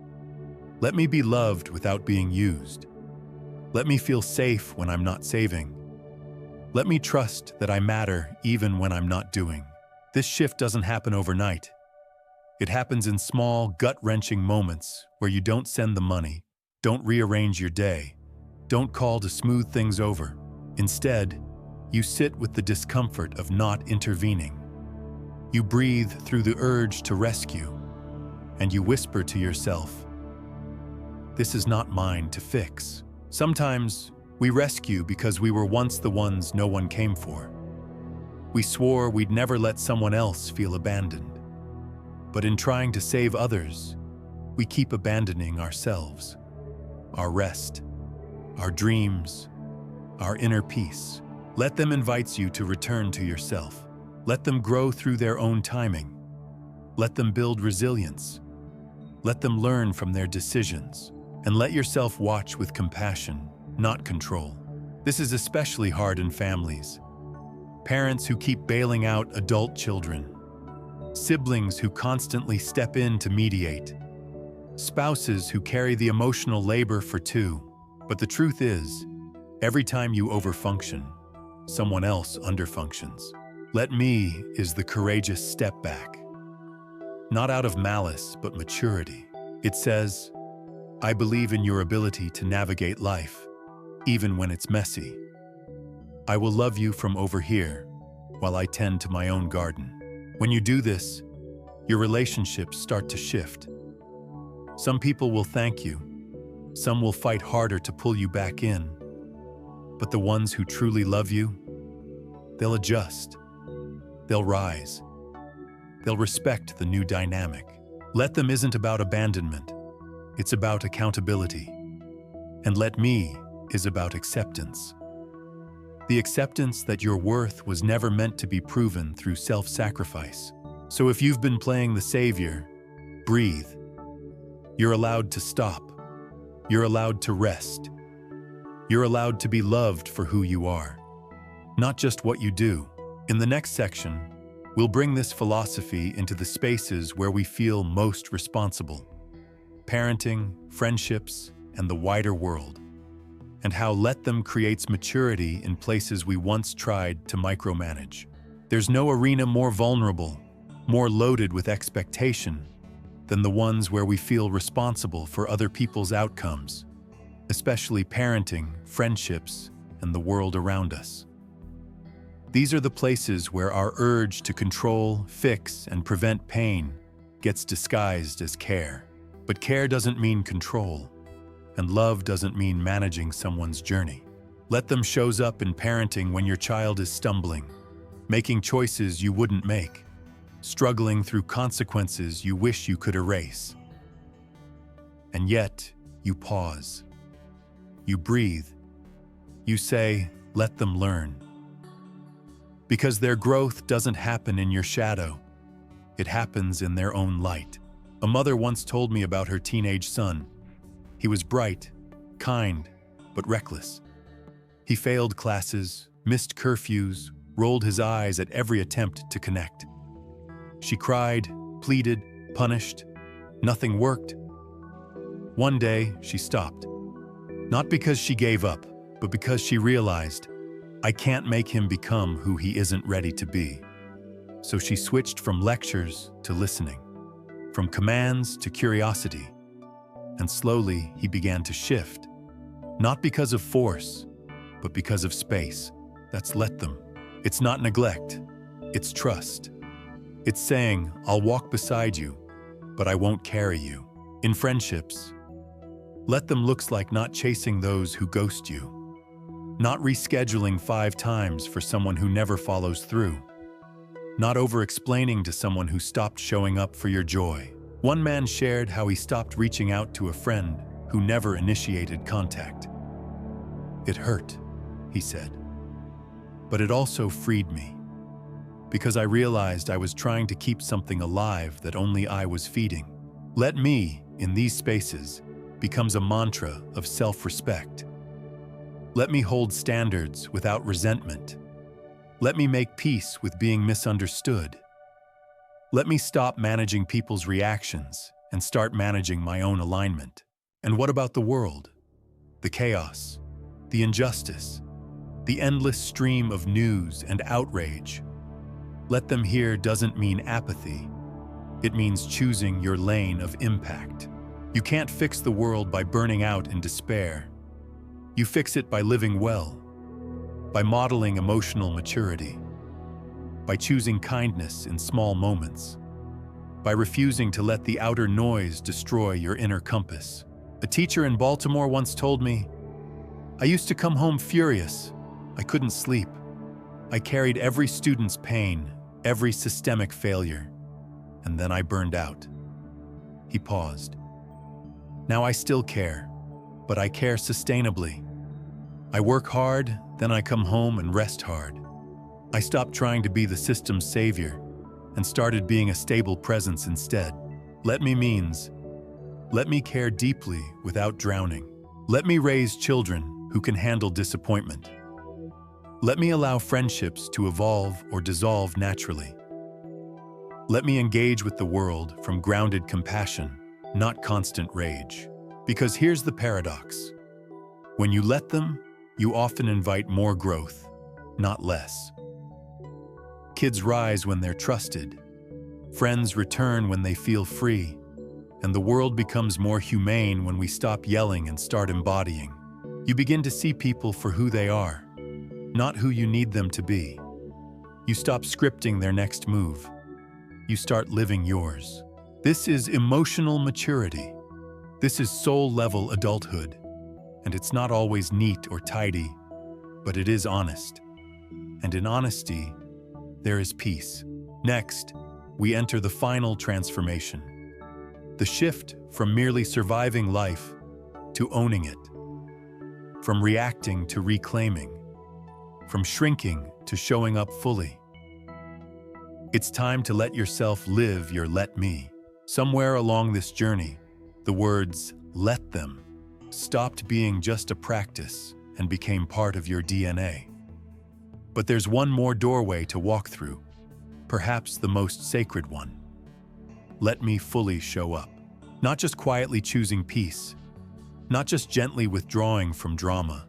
let me be loved without being used. Let me feel safe when I'm not saving. Let me trust that I matter even when I'm not doing. This shift doesn't happen overnight. It happens in small, gut-wrenching moments where you don't send the money, don't rearrange your day, don't call to smooth things over. Instead, you sit with the discomfort of not intervening. You breathe through the urge to rescue, and you whisper to yourself, "This is not mine to fix." Sometimes we rescue because we were once the ones no one came for. We swore we'd never let someone else feel abandoned. But in trying to save others, we keep abandoning ourselves, our rest, our dreams, our inner peace. Let them invite you to return to yourself. Let them grow through their own timing. Let them build resilience. Let them learn from their decisions. And let yourself watch with compassion, not control. This is especially hard in families. Parents who keep bailing out adult children. Siblings who constantly step in to mediate. Spouses who carry the emotional labor for two. But the truth is, every time you overfunction, someone else underfunctions. Let me is the courageous step back. Not out of malice, but maturity. It says, I believe in your ability to navigate life, even when it's messy. I will love you from over here, while I tend to my own garden. When you do this, your relationships start to shift. Some people will thank you. Some will fight harder to pull you back in. But the ones who truly love you, they'll adjust. They'll rise. They'll respect the new dynamic. Let them isn't about abandonment. It's about accountability. And let me is about acceptance. The acceptance that your worth was never meant to be proven through self-sacrifice. So if you've been playing the savior, breathe. You're allowed to stop. You're allowed to rest. You're allowed to be loved for who you are, not just what you do. In the next section, we'll bring this philosophy into the spaces where we feel most responsible. Parenting, friendships, and the wider world, and how let them creates maturity in places we once tried to micromanage. There's no arena more vulnerable, more loaded with expectation, than the ones where we feel responsible for other people's outcomes, especially parenting, friendships, and the world around us. These are the places where our urge to control, fix, and prevent pain gets disguised as care. But care doesn't mean control, and love doesn't mean managing someone's journey. Let them shows up in parenting when your child is stumbling, making choices you wouldn't make, struggling through consequences you wish you could erase. And yet, you pause. You breathe. You say, let them learn. Because their growth doesn't happen in your shadow. It happens in their own light. A mother once told me about her teenage son. He was bright, kind, but reckless. He failed classes, missed curfews, rolled his eyes at every attempt to connect. She cried, pleaded, punished. Nothing worked. One day, she stopped. Not because she gave up, but because she realized, I can't make him become who he isn't ready to be. So she switched from lectures to listening, from commands to curiosity. And slowly, he began to shift. Not because of force, but because of space. That's let them. It's not neglect. It's trust. It's saying, I'll walk beside you, but I won't carry you. In friendships, let them looks like not chasing those who ghost you, not rescheduling 5 times for someone who never follows through, not over-explaining to someone who stopped showing up for your joy. One man shared how he stopped reaching out to a friend who never initiated contact. It hurt, he said, but it also freed me, because I realized I was trying to keep something alive that only I was feeding. Let me, in these spaces, becomes a mantra of self-respect. Let me hold standards without resentment. Let me make peace with being misunderstood. Let me stop managing people's reactions and start managing my own alignment. And what about the world? The chaos, the injustice, the endless stream of news and outrage. Let them hear doesn't mean apathy. It means choosing your lane of impact. You can't fix the world by burning out in despair. You fix it by living well, by modeling emotional maturity, by choosing kindness in small moments, by refusing to let the outer noise destroy your inner compass. A teacher in Baltimore once told me, I used to come home furious. I couldn't sleep. I carried every student's pain, every systemic failure, and then I burned out. He paused. Now I still care, but I care sustainably. I work hard, then I come home and rest hard. I stopped trying to be the system's savior and started being a stable presence instead. Let me means, let me care deeply without drowning. Let me raise children who can handle disappointment. Let me allow friendships to evolve or dissolve naturally. Let me engage with the world from grounded compassion, not constant rage. Because here's the paradox. When you let them, you often invite more growth, not less. Kids rise when they're trusted. Friends return when they feel free. And the world becomes more humane when we stop yelling and start embodying. You begin to see people for who they are, not who you need them to be. You stop scripting their next move. You start living yours. This is emotional maturity. This is soul-level adulthood. And it's not always neat or tidy, but it is honest. And in honesty, there is peace. Next, we enter the final transformation. The shift from merely surviving life to owning it. From reacting to reclaiming. From shrinking to showing up fully. It's time to let yourself live your let me. Somewhere along this journey, the words let them stopped being just a practice and became part of your DNA. But there's one more doorway to walk through, perhaps the most sacred one. Let me fully show up. Not just quietly choosing peace, not just gently withdrawing from drama,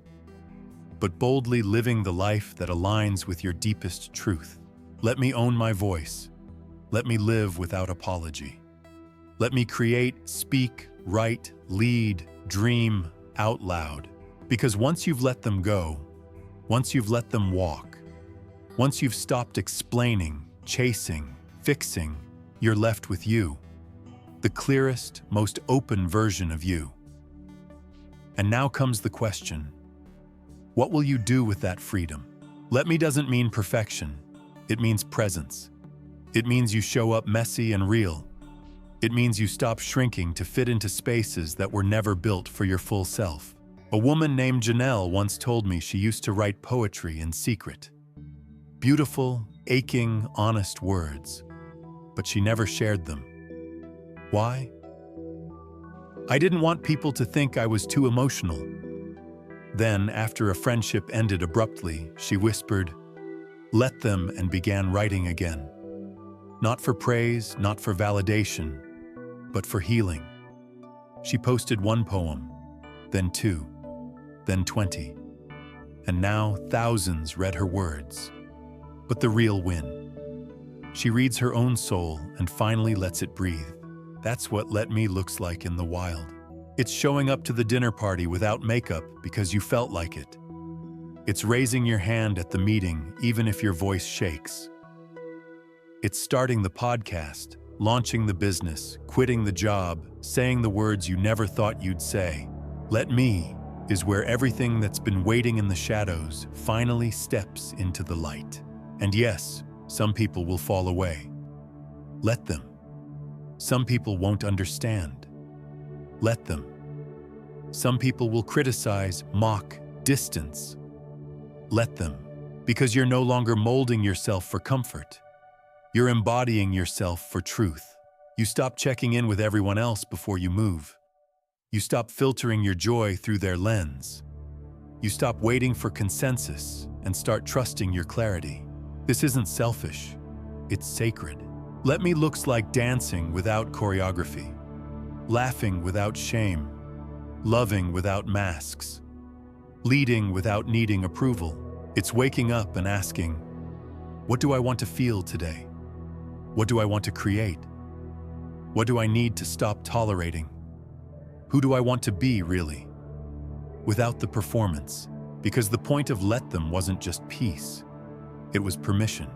but boldly living the life that aligns with your deepest truth. Let me own my voice. Let me live without apology. Let me create, speak, write, lead, dream out loud. Because once you've let them go, once you've let them walk, Once you've stopped explaining, chasing, fixing, you're left with you, the clearest, most open version of you. And now comes the question, what will you do with that freedom? Let me doesn't mean perfection. It means presence. It means you show up messy and real. It means you stop shrinking to fit into spaces that were never built for your full self. A woman named Janelle once told me she used to write poetry in secret. Beautiful, aching, honest words. But she never shared them. Why? I didn't want people to think I was too emotional. Then, after a friendship ended abruptly, she whispered, "Let them," and began writing again. Not for praise, not for validation, but for healing. She posted one poem, then 2, then 20. And now thousands read her words. But the real win. She reads her own soul and finally lets it breathe. That's what Let Me looks like in the wild. It's showing up to the dinner party without makeup because you felt like it. It's raising your hand at the meeting even if your voice shakes. It's starting the podcast, launching the business, quitting the job, saying the words you never thought you'd say. Let Me is where everything that's been waiting in the shadows finally steps into the light. And yes, some people will fall away. Let them. Some people won't understand. Let them. Some people will criticize, mock, distance. Let them. Because you're no longer molding yourself for comfort. You're embodying yourself for truth. You stop checking in with everyone else before you move. You stop filtering your joy through their lens. You stop waiting for consensus and start trusting your clarity. This isn't selfish. It's sacred. Let Me looks like dancing without choreography, laughing without shame, loving without masks, leading without needing approval. It's waking up and asking, what do I want to feel today? What do I want to create? What do I need to stop tolerating? Who do I want to be, really? Without the performance, because the point of Let Them wasn't just peace, it was permission.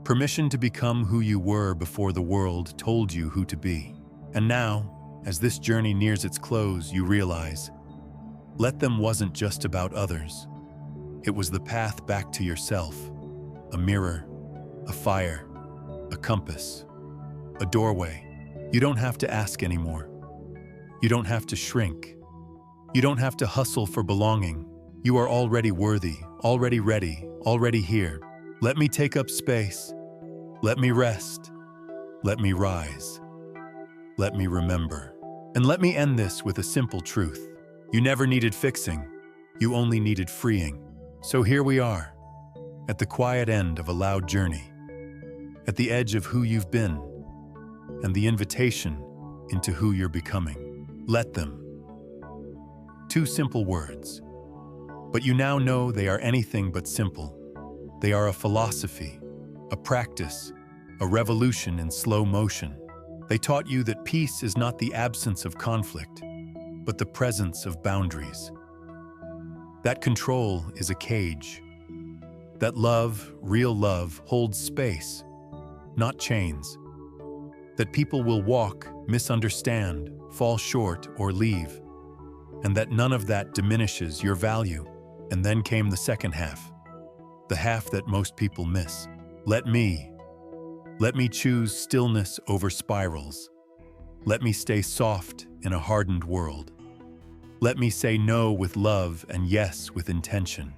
Permission to become who you were before the world told you who to be. And now, as this journey nears its close, you realize, Let Them wasn't just about others. It was the path back to yourself, a mirror, a fire, a compass, a doorway. You don't have to ask anymore. You don't have to shrink. You don't have to hustle for belonging. You are already worthy, already ready, already here. Let me take up space. Let me rest. Let me rise. Let me remember. And let me end this with a simple truth. You never needed fixing. You only needed freeing. So here we are, at the quiet end of a loud journey, at the edge of who you've been, and the invitation into who you're becoming. Let them. 2 simple words. But you now know they are anything but simple. They are a philosophy, a practice, a revolution in slow motion. They taught you that peace is not the absence of conflict, but the presence of boundaries. That control is a cage. That love, real love, holds space, not chains. That people will walk, misunderstand, fall short, or leave. And that none of that diminishes your value. And then came the second half, the half that most people miss. Let me choose stillness over spirals. Let me stay soft in a hardened world. Let me say no with love and yes with intention.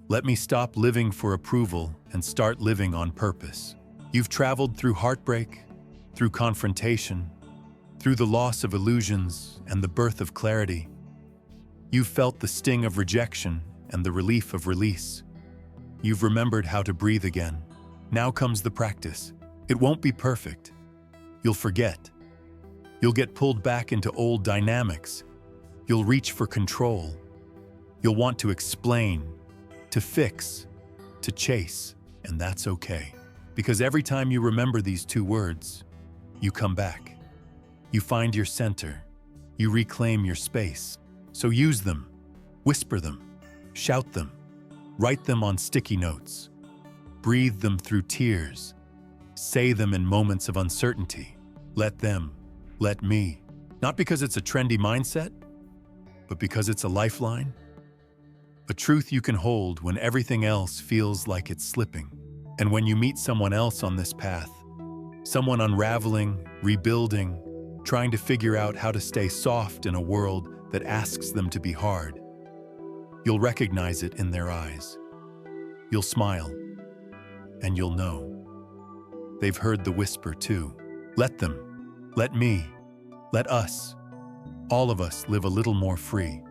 Let me stop living for approval and start living on purpose. You've traveled through heartbreak, through confrontation, through the loss of illusions and the birth of clarity. You've felt the sting of rejection and the relief of release. You've remembered how to breathe again. Now comes the practice. It won't be perfect. You'll forget. You'll get pulled back into old dynamics. You'll reach for control. You'll want to explain, to fix, to chase, and that's okay. Because every time you remember these 2 words, you come back. You find your center. You reclaim your space. So use them, whisper them, shout them, Write them on sticky notes. Breathe them through tears. Say them in moments of uncertainty. Let them, let me. Not because it's a trendy mindset, but because it's a lifeline. A truth you can hold when everything else feels like it's slipping. And when you meet someone else on this path, someone unraveling, rebuilding, trying to figure out how to stay soft in a world that asks them to be hard, you'll recognize it in their eyes. You'll smile, and you'll know. They've heard the whisper too. Let them, let me, let us, all of us live a little more free.